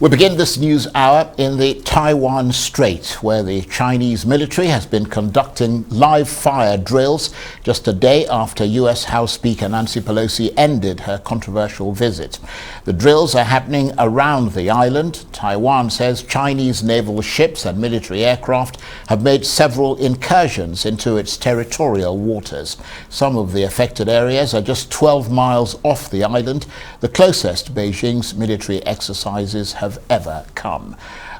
We begin this news hour in the Taiwan Strait, where the Chinese military has been conducting live fire drills just a day after US House Speaker Nancy Pelosi ended her controversial visit. The drills are happening around the island. Taiwan says Chinese naval ships and military aircraft have made several incursions into its territorial waters. Some of the affected areas are just 12 miles off the island, the closest Beijing's military exercises have ever come.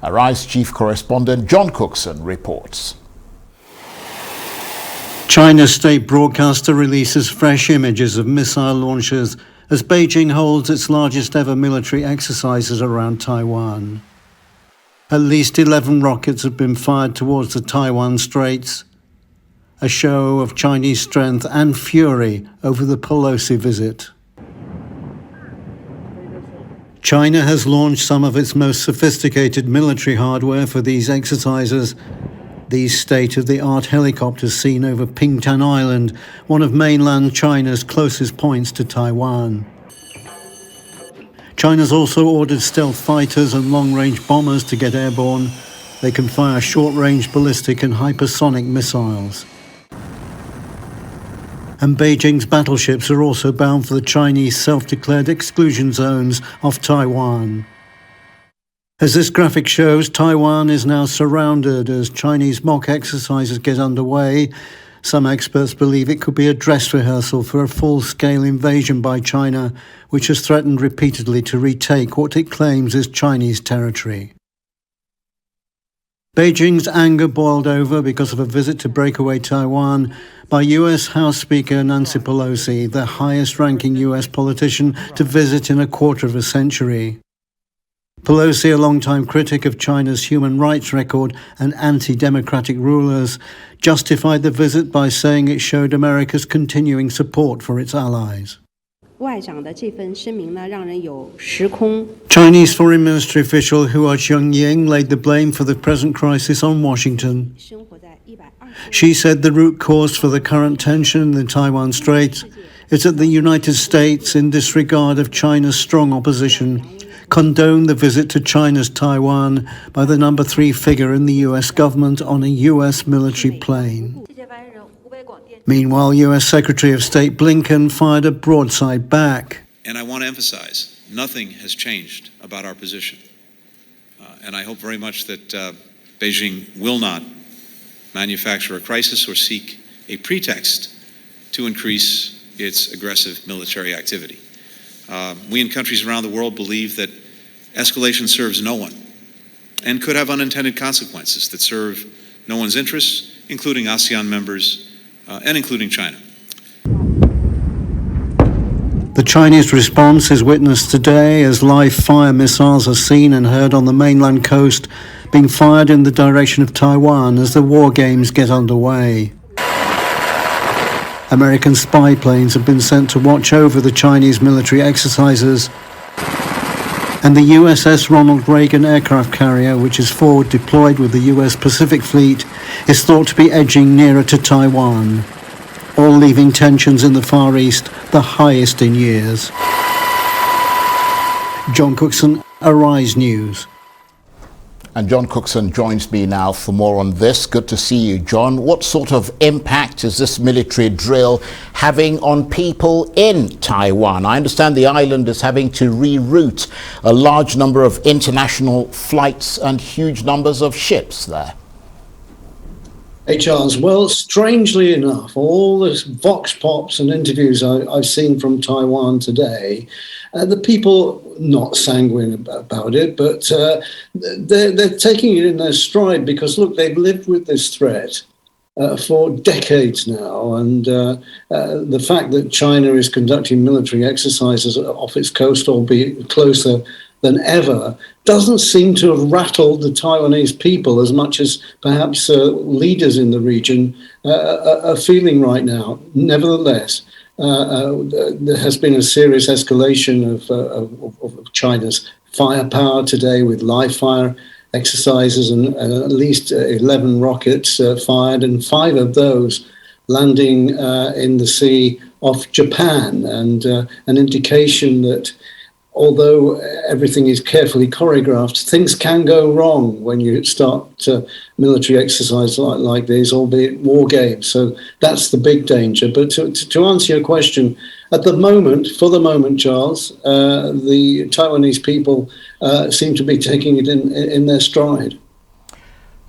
Arise chief correspondent John Cookson reports. China's state broadcaster releases fresh images of missile launches as Beijing holds its largest ever military exercises around Taiwan. At least 11 rockets have been fired towards the Taiwan Straits, a show of Chinese strength and fury over the Pelosi visit. China has launched some of its most sophisticated military hardware for these exercises. These state-of-the-art helicopters seen over Pingtan Island, one of mainland China's closest points to Taiwan. China's also ordered stealth fighters and long-range bombers to get airborne. They can fire short-range ballistic and hypersonic missiles. And Beijing's battleships are also bound for the Chinese self-declared exclusion zones off Taiwan. As this graphic shows, Taiwan is now surrounded as Chinese mock exercises get underway. Some experts believe it could be a dress rehearsal for a full-scale invasion by China, which has threatened repeatedly to retake what it claims is Chinese territory. Beijing's anger boiled over because of a visit to breakaway Taiwan by US House Speaker Nancy Pelosi, the highest-ranking US politician to visit in a quarter of a century. Pelosi, a longtime critic of China's human rights record and anti-democratic rulers, justified the visit by saying it showed America's continuing support for its allies. Chinese Foreign Ministry official Hua Chunying laid the blame for the present crisis on Washington. She said the root cause for the current tension in the Taiwan Strait is that the United States, in disregard of China's strong opposition, condoned the visit to China's Taiwan by the number 3 figure in the US government on a US military plane. Meanwhile, US Secretary of State Blinken fired a broadside back. And I want to emphasize, nothing has changed about our position. And I hope very much that Beijing will not manufacture a crisis or seek a pretext to increase its aggressive military activity. We in countries around the world believe that escalation serves no one and could have unintended consequences that serve no one's interests, including ASEAN members and including China. The Chinese response is witnessed today as live fire missiles are seen and heard on the mainland coast being fired in the direction of Taiwan as the war games get underway. American spy planes have been sent to watch over the Chinese military exercises, and the USS Ronald Reagan aircraft carrier, which is forward deployed with the US Pacific Fleet, is thought to be edging nearer to Taiwan, all leaving tensions in the Far East the highest in years. John Cookson, Arise News. And John Cookson joins me now for more on this. Good to see you, John. What sort of impact is this military drill having on people in Taiwan? I understand the island is having to reroute a large number of international flights and huge numbers of ships there. Hey Charles, well, strangely enough, all the vox pops and interviews I've seen from Taiwan today, the people not sanguine about it, but they're taking it in their stride because, look, they've lived with this threat for decades now, and the fact that China is conducting military exercises off its coast, albeit closer than ever, doesn't seem to have rattled the Taiwanese people as much as perhaps leaders in the region are feeling right now. Nevertheless, there has been a serious escalation of China's firepower today with live fire exercises and at least 11 rockets fired, and 5 of those landing in the sea off Japan, and an indication that although everything is carefully choreographed, things can go wrong when you start military exercise like this, albeit war games. So that's the big danger. But to answer your question, at the moment, for the moment, Charles, the Taiwanese people seem to be taking it in their stride.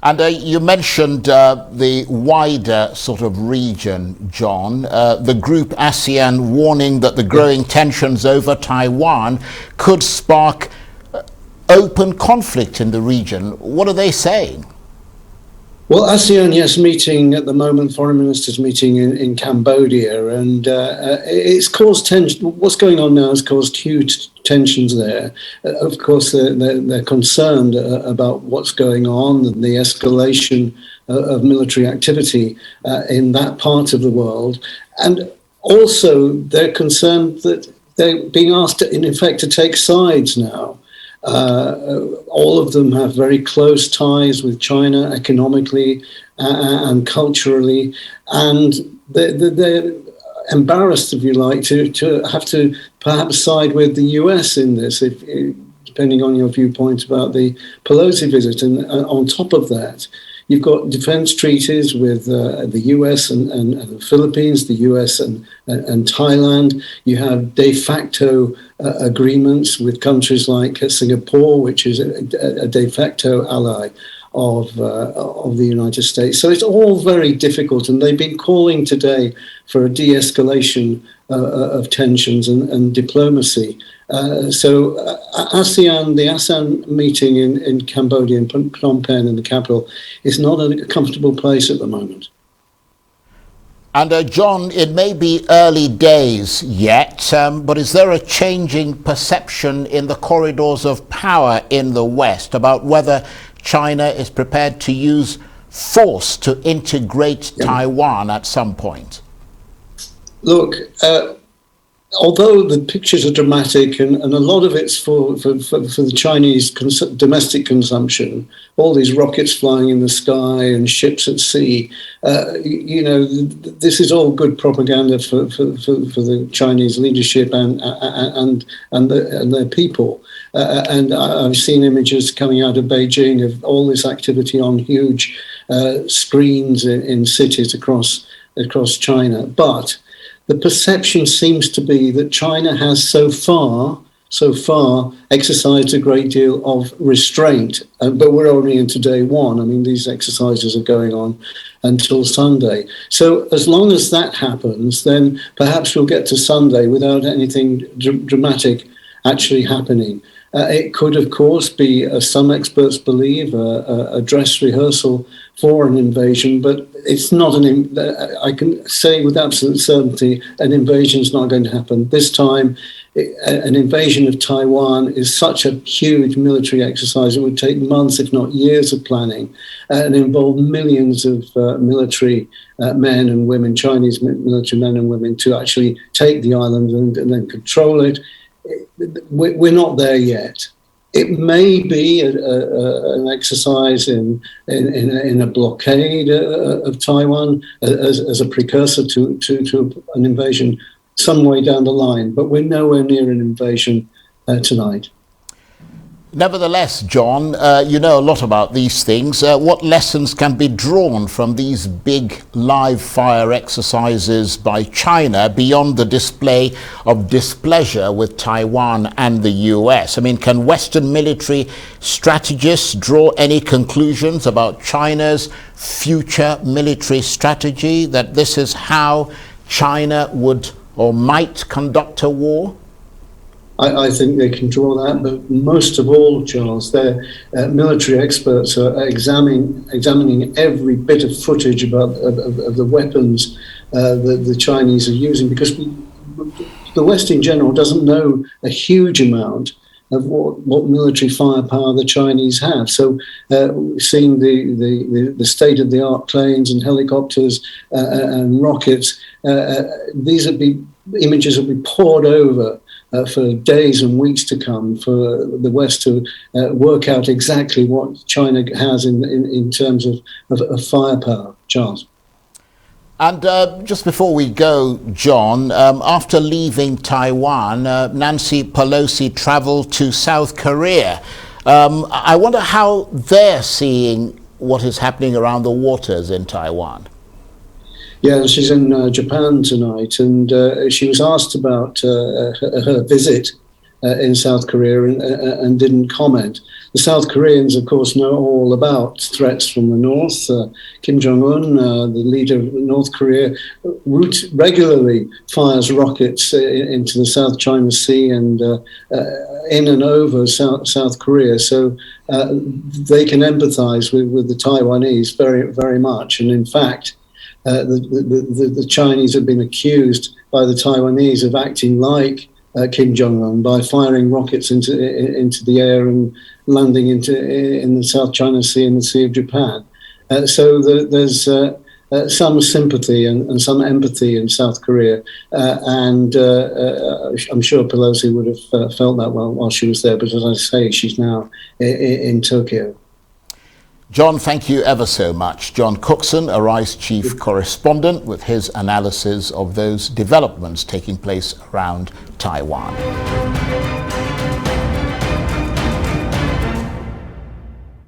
And you mentioned the wider sort of region, John, the group ASEAN warning that the growing tensions over Taiwan could spark open conflict in the region. What are they saying? Well, ASEAN, yes, meeting at the moment, foreign ministers meeting in Cambodia, and it's caused tension. What's going on now has caused huge tensions there. Of course, they're concerned about what's going on and the escalation of military activity in that part of the world. And also, they're concerned that they're being asked, in effect, to take sides now. All of them have very close ties with China economically and culturally, and they're embarrassed, if you like, to have to perhaps side with the US in this, depending on your viewpoint about the Pelosi visit. And on top of that, you've got defense treaties with the US and the Philippines, the US and Thailand. You have de facto agreements with countries like Singapore, which is a de facto ally of the United States. So it's all very difficult, and they've been calling today for a de-escalation of tensions and diplomacy. So ASEAN, the ASEAN meeting in Cambodia, in Phnom Penh, in the capital, is not a comfortable place at the moment. And John, it may be early days yet, but is there a changing perception in the corridors of power in the West about whether China is prepared to use force to integrate Taiwan at some point? Look, although the pictures are dramatic and a lot of it's for the Chinese domestic consumption, all these rockets flying in the sky and ships at sea, this is all good propaganda for the Chinese leadership and their people. And I've seen images coming out of Beijing of all this activity on huge screens in cities across China. But the perception seems to be that China has so far exercised a great deal of restraint, but we're only into day one. I mean, these exercises are going on until Sunday. So as long as that happens, then perhaps we'll get to Sunday without anything dramatic actually happening. It could, of course, be, as some experts believe, a dress rehearsal for an invasion, but it's not I can say with absolute certainty an invasion is not going to happen. This time, an invasion of Taiwan is such a huge military exercise. It would take months, if not years, of planning and involve millions of military men and women, Chinese military men and women, to actually take the island and then control it. We're not there yet. It may be an exercise in a blockade of Taiwan as a precursor to an invasion some way down the line, but we're nowhere near an invasion tonight. Nevertheless, John, you know a lot about these things. What lessons can be drawn from these big live fire exercises by China beyond the display of displeasure with Taiwan and the US? I mean, can Western military strategists draw any conclusions about China's future military strategy, that this is how China would or might conduct a war? I think they can draw that, but most of all, Charles, their military experts are examining every bit of footage about of the weapons that the Chinese are using, because the West in general doesn't know a huge amount of what military firepower the Chinese have. So seeing the state-of-the-art planes and helicopters and rockets, images will be poured over for days and weeks to come for the West to work out exactly what China has in terms of firepower. Charles? And just before we go, John, after leaving Taiwan, Nancy Pelosi traveled to South Korea. I wonder how they're seeing what is happening around the waters in Taiwan. Yeah, she's in Japan tonight, and she was asked about her visit in South Korea and didn't comment. The South Koreans, of course, know all about threats from the north. Kim Jong-un, the leader of North Korea, regularly fires rockets into the South China Sea and in and over South Korea. So they can empathize with the Taiwanese very, very much. And in fact, the Chinese have been accused by the Taiwanese of acting like Kim Jong-un by firing rockets into the air and landing in the South China Sea and the Sea of Japan. So there's some sympathy and some empathy in South Korea, and I'm sure Pelosi would have felt that while she was there. But as I say, she's now in Tokyo. John, thank you ever so much. John Cookson, Arise Chief Correspondent, with his analysis of those developments taking place around Taiwan.